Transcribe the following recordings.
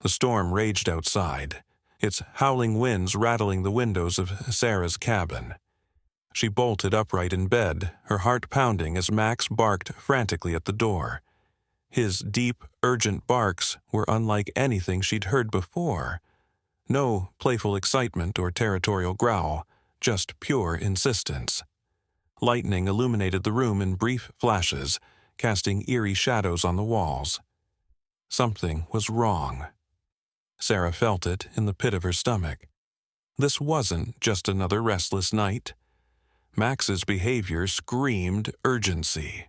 The storm raged outside, its howling winds rattling the windows of Sarah's cabin. She bolted upright in bed, her heart pounding as Max barked frantically at the door. His deep, urgent barks were unlike anything she'd heard before. No playful excitement or territorial growl, just pure insistence. Lightning illuminated the room in brief flashes, casting eerie shadows on the walls. Something was wrong. Sarah felt it in the pit of her stomach. This wasn't just another restless night. Max's behavior screamed urgency.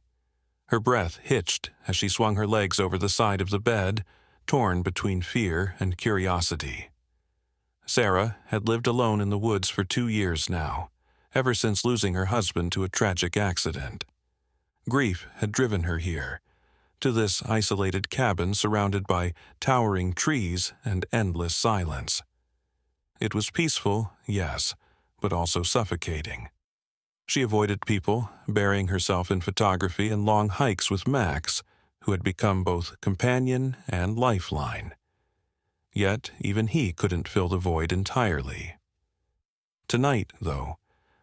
Her breath hitched as she swung her legs over the side of the bed, torn between fear and curiosity. Sarah had lived alone in the woods for 2 years now, ever since losing her husband to a tragic accident. Grief had driven her here, to this isolated cabin surrounded by towering trees and endless silence. It was peaceful, yes, but also suffocating. She avoided people, burying herself in photography and long hikes with Max, who had become both companion and lifeline. Yet even he couldn't fill the void entirely. Tonight, though,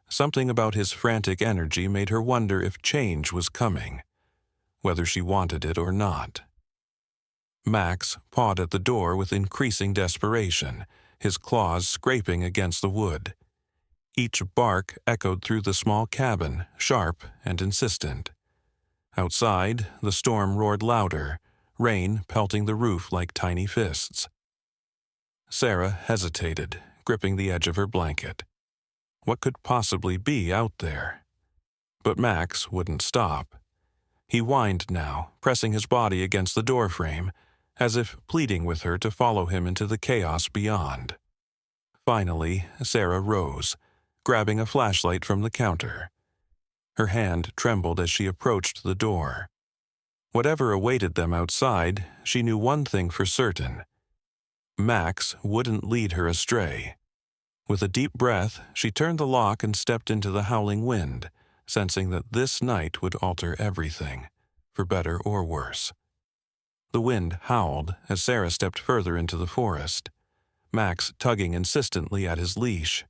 something about his frantic energy made her wonder if change was coming, whether she wanted it or not. Max pawed at the door with increasing desperation, his claws scraping against the wood. Each bark echoed through the small cabin, sharp and insistent. Outside, the storm roared louder, rain pelting the roof like tiny fists. Sarah hesitated, gripping the edge of her blanket. What could possibly be out there? But Max wouldn't stop. He whined now, pressing his body against the doorframe, as if pleading with her to follow him into the chaos beyond. Finally, Sarah rose, grabbing a flashlight from the counter. Her hand trembled as she approached the door. Whatever awaited them outside, she knew one thing for certain. Max wouldn't lead her astray. With a deep breath, she turned the lock and stepped into the howling wind, sensing that this night would alter everything, for better or worse. The wind howled as Sarah stepped further into the forest, Max tugging insistently at his leash.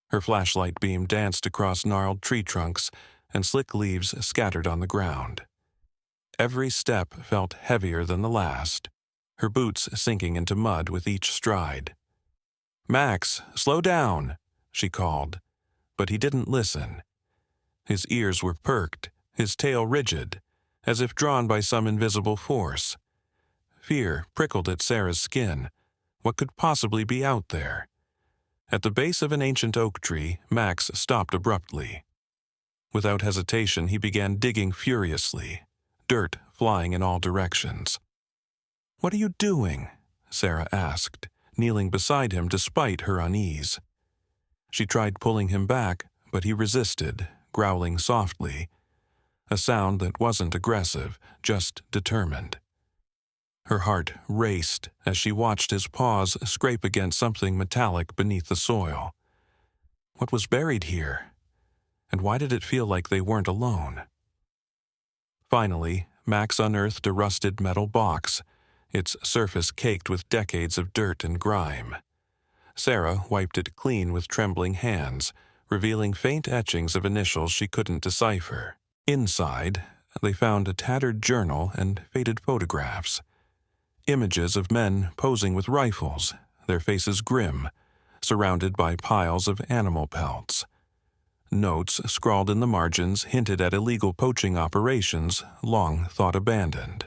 Her flashlight beam danced across gnarled tree trunks and slick leaves scattered on the ground. Every step felt heavier than the last, her boots sinking into mud with each stride. "Max, slow down," she called, but he didn't listen. His ears were perked, his tail rigid, as if drawn by some invisible force. Fear prickled at Sarah's skin. What could possibly be out there? At the base of an ancient oak tree, Max stopped abruptly. Without hesitation, he began digging furiously, dirt flying in all directions. "What are you doing?" Sarah asked, kneeling beside him despite her unease. She tried pulling him back, but he resisted, growling softly, a sound that wasn't aggressive, just determined. Her heart raced as she watched his paws scrape against something metallic beneath the soil. What was buried here? And why did it feel like they weren't alone? Finally, Max unearthed a rusted metal box, its surface caked with decades of dirt and grime. Sarah wiped it clean with trembling hands, revealing faint etchings of initials she couldn't decipher. Inside, they found a tattered journal and faded photographs. Images of men posing with rifles, their faces grim, surrounded by piles of animal pelts. Notes scrawled in the margins hinted at illegal poaching operations long thought abandoned.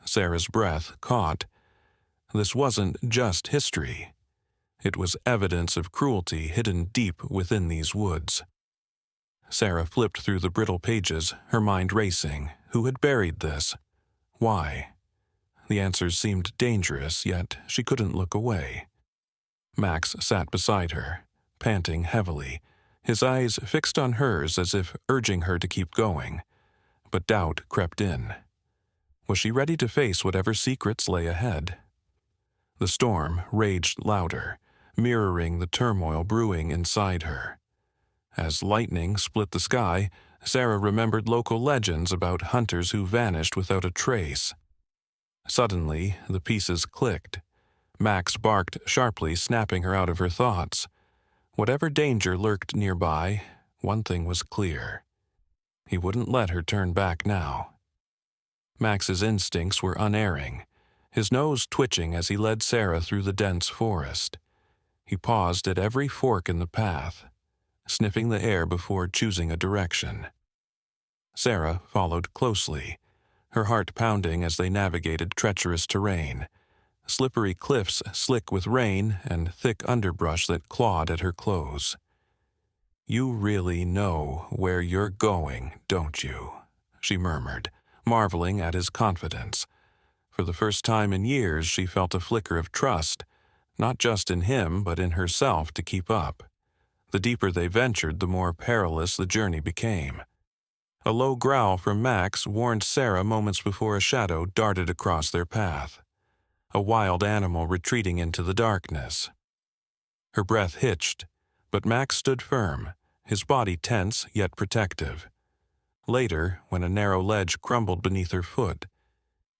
Sarah's breath caught. This wasn't just history. It was evidence of cruelty hidden deep within these woods. Sarah flipped through the brittle pages, her mind racing. Who had buried this? Why? The answers seemed dangerous, yet she couldn't look away. Max sat beside her, panting heavily, his eyes fixed on hers as if urging her to keep going. But doubt crept in. Was she ready to face whatever secrets lay ahead? The storm raged louder, mirroring the turmoil brewing inside her. As lightning split the sky, Sarah remembered local legends about hunters who vanished without a trace. Suddenly, the pieces clicked. Max barked sharply, snapping her out of her thoughts. Whatever danger lurked nearby, one thing was clear. He wouldn't let her turn back now. Max's instincts were unerring, his nose twitching as he led Sarah through the dense forest. He paused at every fork in the path, sniffing the air before choosing a direction. Sarah followed closely, her heart pounding as they navigated treacherous terrain, slippery cliffs slick with rain and thick underbrush that clawed at her clothes. "You really know where you're going, don't you?" she murmured, marveling at his confidence. For the first time in years, she felt a flicker of trust, not just in him but in herself to keep up. The deeper they ventured, the more perilous the journey became. A low growl from Max warned Sarah moments before a shadow darted across their path, a wild animal retreating into the darkness. Her breath hitched, but Max stood firm, his body tense yet protective. Later, when a narrow ledge crumbled beneath her foot,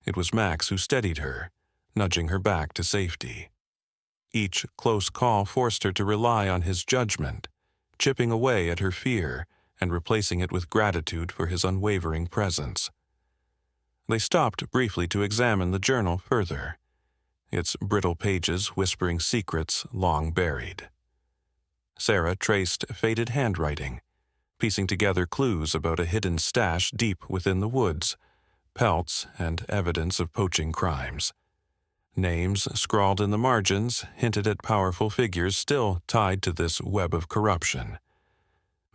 it was Max who steadied her, nudging her back to safety. Each close call forced her to rely on his judgment, chipping away at her fear and replacing it with gratitude for his unwavering presence. They stopped briefly to examine the journal further, its brittle pages whispering secrets long buried. Sarah traced faded handwriting, piecing together clues about a hidden stash deep within the woods, pelts, and evidence of poaching crimes. Names scrawled in the margins hinted at powerful figures still tied to this web of corruption.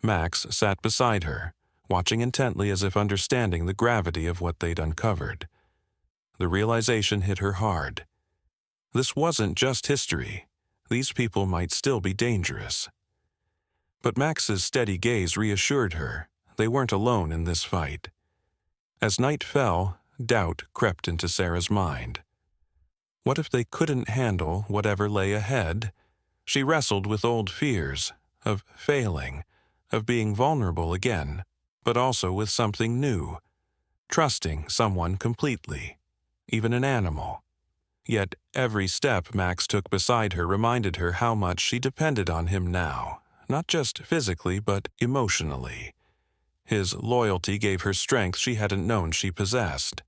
Max sat beside her, watching intently as if understanding the gravity of what they'd uncovered. The realization hit her hard. This wasn't just history. These people might still be dangerous. But Max's steady gaze reassured her they weren't alone in this fight. As night fell, doubt crept into Sarah's mind. What if they couldn't handle whatever lay ahead? She wrestled with old fears, of failing, of being vulnerable again, but also with something new, trusting someone completely, even an animal. Yet every step Max took beside her reminded her how much she depended on him now, not just physically but emotionally. His loyalty gave her strength she hadn't known she possessed.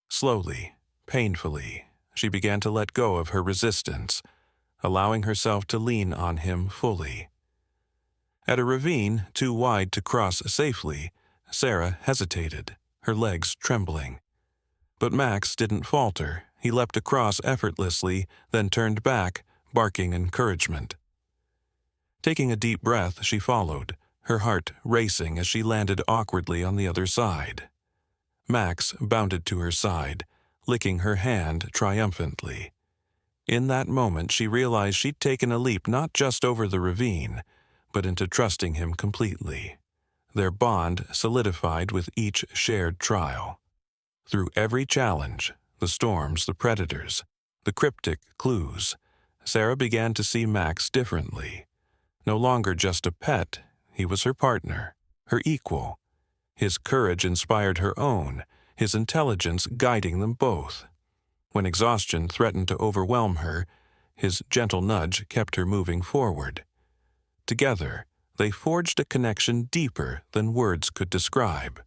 Slowly, painfully, she began to let go of her resistance, allowing herself to lean on him fully. At a ravine too wide to cross safely, Sarah hesitated, her legs trembling. But Max didn't falter. He leapt across effortlessly, then turned back, barking encouragement. Taking a deep breath, she followed, her heart racing as she landed awkwardly on the other side. Max bounded to her side, licking her hand triumphantly. In that moment, she realized she'd taken a leap not just over the ravine, but into trusting him completely. Their bond solidified with each shared trial. Through every challenge, the storms, the predators, the cryptic clues, Sarah began to see Max differently. No longer just a pet, he was her partner, her equal. His courage inspired her own, his intelligence guiding them both. When exhaustion threatened to overwhelm her, his gentle nudge kept her moving forward. Together, they forged a connection deeper than words could describe.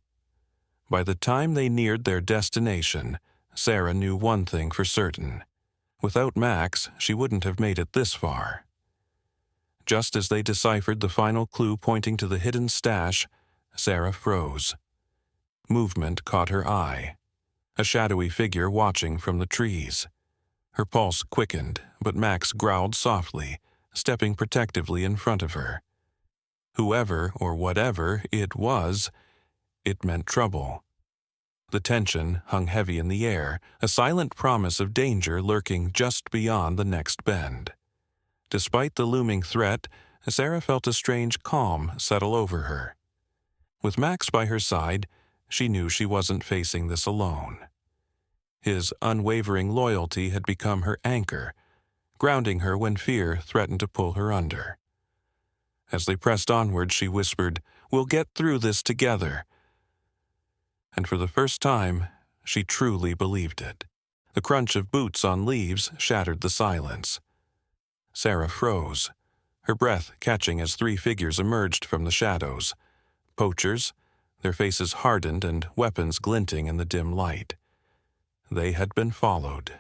By the time they neared their destination, Sarah knew one thing for certain. Without Max, she wouldn't have made it this far. Just as they deciphered the final clue pointing to the hidden stash, Sarah froze. Movement caught her eye. A shadowy figure watching from the trees. Her pulse quickened, but Max growled softly, stepping protectively in front of her. Whoever or whatever it was, it meant trouble. The tension hung heavy in the air, a silent promise of danger lurking just beyond the next bend. Despite the looming threat, Sarah felt a strange calm settle over her. With Max by her side, she knew she wasn't facing this alone. His unwavering loyalty had become her anchor, grounding her when fear threatened to pull her under. As they pressed onward, she whispered, "We'll get through this together." And for the first time, she truly believed it. The crunch of boots on leaves shattered the silence. Sarah froze, her breath catching as 3 figures emerged from the shadows. Poachers, their faces hardened and weapons glinting in the dim light. They had been followed.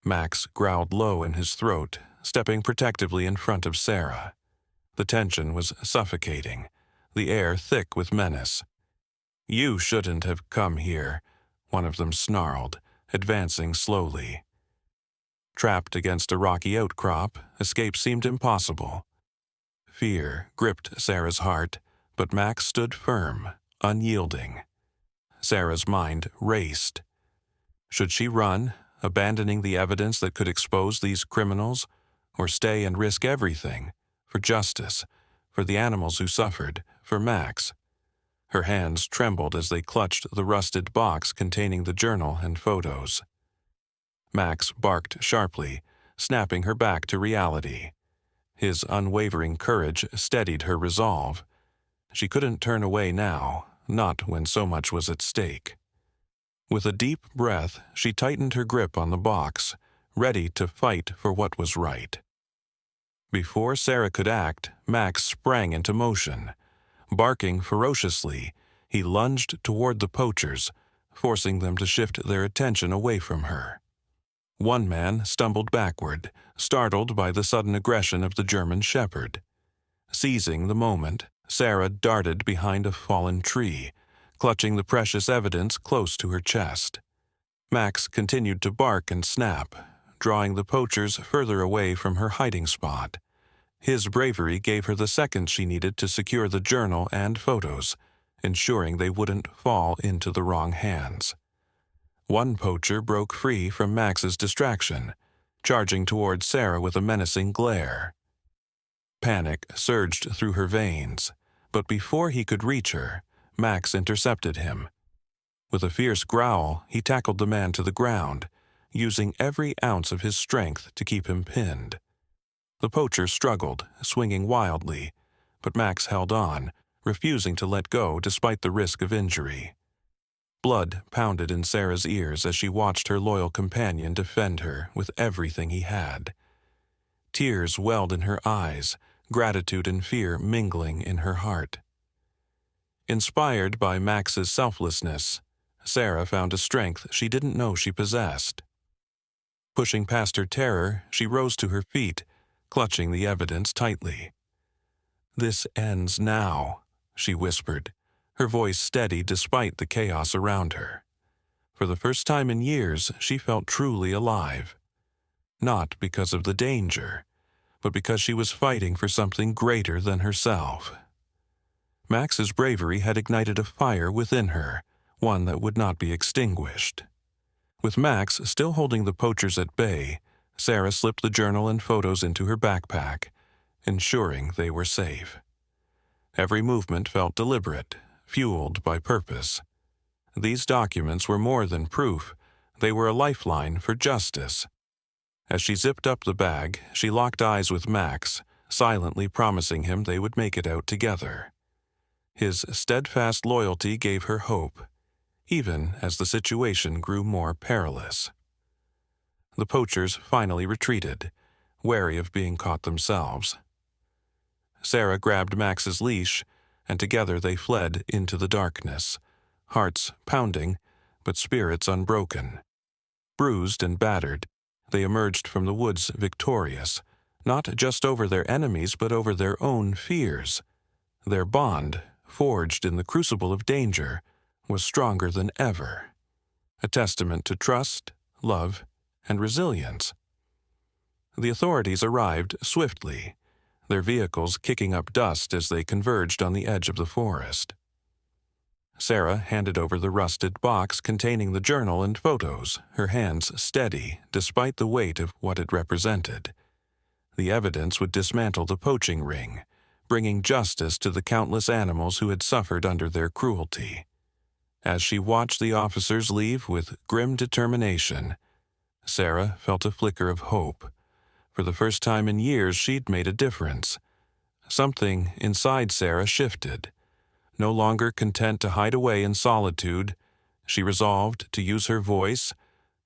Max growled low in his throat, stepping protectively in front of Sarah. The tension was suffocating, the air thick with menace. "You shouldn't have come here," one of them snarled, advancing slowly. Trapped against a rocky outcrop, escape seemed impossible. Fear gripped Sarah's heart, but Max stood firm, unyielding. Sarah's mind raced. Should she run, abandoning the evidence that could expose these criminals, or stay and risk everything, for justice, for the animals who suffered, for Max? Her hands trembled as they clutched the rusted box containing the journal and photos. Max barked sharply, snapping her back to reality. His unwavering courage steadied her resolve. She couldn't turn away now, not when so much was at stake. With a deep breath, she tightened her grip on the box, ready to fight for what was right. Before Sarah could act, Max sprang into motion. Barking ferociously, he lunged toward the poachers, forcing them to shift their attention away from her. One man stumbled backward, startled by the sudden aggression of the German shepherd. Seizing the moment, Sarah darted behind a fallen tree, clutching the precious evidence close to her chest. Max continued to bark and snap, drawing the poachers further away from her hiding spot. His bravery gave her the seconds she needed to secure the journal and photos, ensuring they wouldn't fall into the wrong hands. One poacher broke free from Max's distraction, charging toward Sarah with a menacing glare. Panic surged through her veins, but before he could reach her, Max intercepted him. With a fierce growl, he tackled the man to the ground, using every ounce of his strength to keep him pinned. The poacher struggled, swinging wildly, but Max held on, refusing to let go despite the risk of injury. Blood pounded in Sarah's ears as she watched her loyal companion defend her with everything he had. Tears welled in her eyes, gratitude and fear mingling in her heart. Inspired by Max's selflessness, Sarah found a strength she didn't know she possessed. Pushing past her terror, she rose to her feet, clutching the evidence tightly. "This ends now," she whispered, her voice steady despite the chaos around her. For the first time in years, she felt truly alive. Not because of the danger, but because she was fighting for something greater than herself. Max's bravery had ignited a fire within her, one that would not be extinguished. With Max still holding the poachers at bay, Sarah slipped the journal and photos into her backpack, ensuring they were safe. Every movement felt deliberate, fueled by purpose. These documents were more than proof, they were a lifeline for justice. As she zipped up the bag, she locked eyes with Max, silently promising him they would make it out together. His steadfast loyalty gave her hope, even as the situation grew more perilous. The poachers finally retreated, wary of being caught themselves. Sarah grabbed Max's leash, and together they fled into the darkness, hearts pounding, but spirits unbroken. Bruised and battered, they emerged from the woods victorious, not just over their enemies but over their own fears. Their bond, forged in the crucible of danger, was stronger than ever, a testament to trust, love, and resilience. The authorities arrived swiftly, their vehicles kicking up dust as they converged on the edge of the forest. Sarah handed over the rusted box containing the journal and photos, her hands steady despite the weight of what it represented. The evidence would dismantle the poaching ring, bringing justice to the countless animals who had suffered under their cruelty. As she watched the officers leave with grim determination, Sarah felt a flicker of hope. For the first time in years, she'd made a difference. Something inside Sarah shifted. No longer content to hide away in solitude, she resolved to use her voice,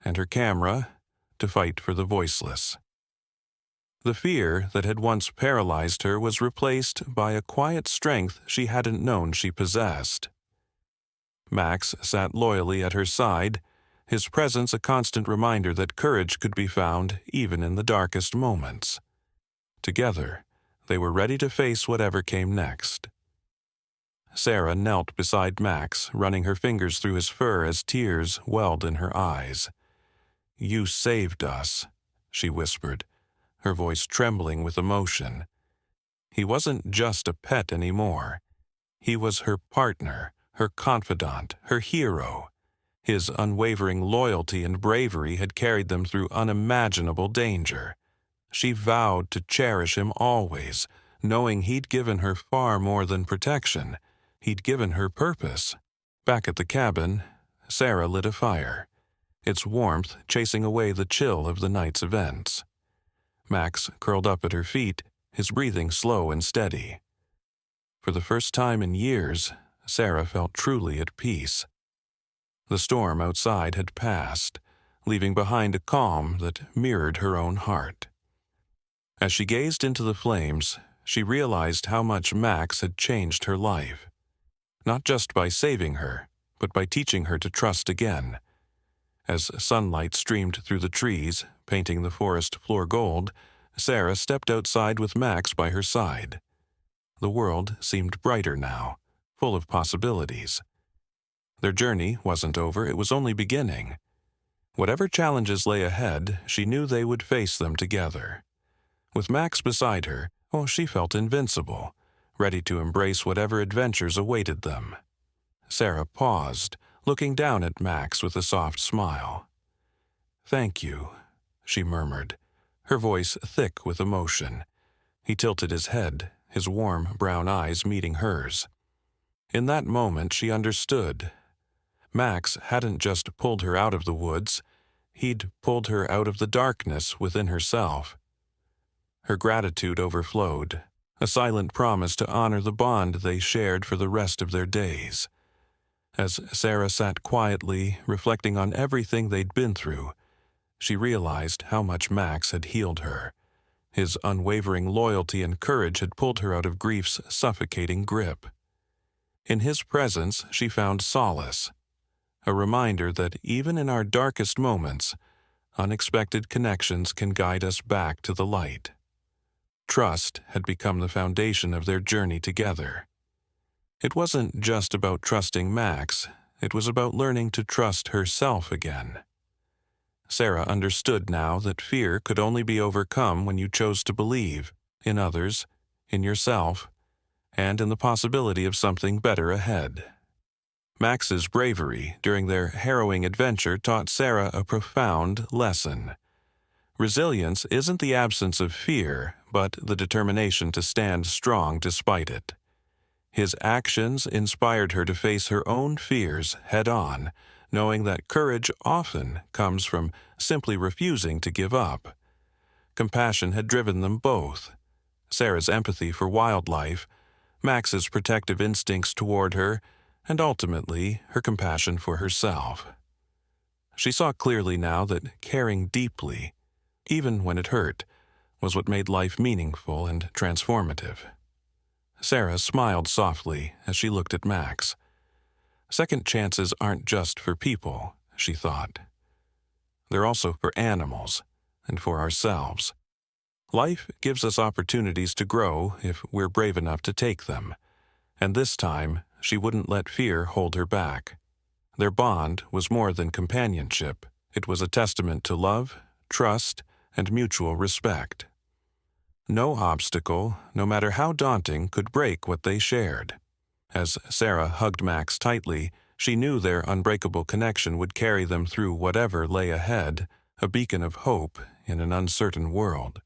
and her camera to fight for the voiceless. The fear that had once paralyzed her was replaced by a quiet strength she hadn't known she possessed. Max sat loyally at her side, his presence a constant reminder that courage could be found even in the darkest moments. Together, they were ready to face whatever came next. Sarah knelt beside Max, running her fingers through his fur as tears welled in her eyes. "You saved us," she whispered, her voice trembling with emotion. He wasn't just a pet anymore. He was her partner, her confidant, her hero. His unwavering loyalty and bravery had carried them through unimaginable danger. She vowed to cherish him always, knowing he'd given her far more than protection. He'd given her purpose. Back at the cabin, Sarah lit a fire, its warmth chasing away the chill of the night's events. Max curled up at her feet, his breathing slow and steady. For the first time in years, Sarah felt truly at peace. The storm outside had passed, leaving behind a calm that mirrored her own heart. As she gazed into the flames, she realized how much Max had changed her life. Not just by saving her, but by teaching her to trust again. As sunlight streamed through the trees, painting the forest floor gold, Sarah stepped outside with Max by her side. The world seemed brighter now, full of possibilities. Their journey wasn't over, it was only beginning. Whatever challenges lay ahead, she knew they would face them together. With Max beside her, she felt invincible, ready to embrace whatever adventures awaited them. Sarah paused, looking down at Max with a soft smile. "Thank you," she murmured, her voice thick with emotion. He tilted his head, his warm brown eyes meeting hers. In that moment she understood. Max hadn't just pulled her out of the woods, he'd pulled her out of the darkness within herself. Her gratitude overflowed, a silent promise to honor the bond they shared for the rest of their days. As Sarah sat quietly, reflecting on everything they'd been through, she realized how much Max had healed her. His unwavering loyalty and courage had pulled her out of grief's suffocating grip. In his presence, she found solace, a reminder that even in our darkest moments, unexpected connections can guide us back to the light. Trust had become the foundation of their journey together. It wasn't just about trusting Max, it was about learning to trust herself again. Sarah understood now that fear could only be overcome when you chose to believe in others, in yourself, and in the possibility of something better ahead. Max's bravery during their harrowing adventure taught Sarah a profound lesson. Resilience isn't the absence of fear, but the determination to stand strong despite it. His actions inspired her to face her own fears head-on, knowing that courage often comes from simply refusing to give up. Compassion had driven them both. Sarah's empathy for wildlife, Max's protective instincts toward her, and ultimately her compassion for herself. She saw clearly now that caring deeply, even when it hurt, was what made life meaningful and transformative. Sarah smiled softly as she looked at Max. Second chances aren't just for people, she thought. They're also for animals and for ourselves. Life gives us opportunities to grow if we're brave enough to take them, and this time she wouldn't let fear hold her back. Their bond was more than companionship. It was a testament to love, trust, and mutual respect. No obstacle, no matter how daunting, could break what they shared. As Sarah hugged Max tightly, she knew their unbreakable connection would carry them through whatever lay ahead, a beacon of hope in an uncertain world.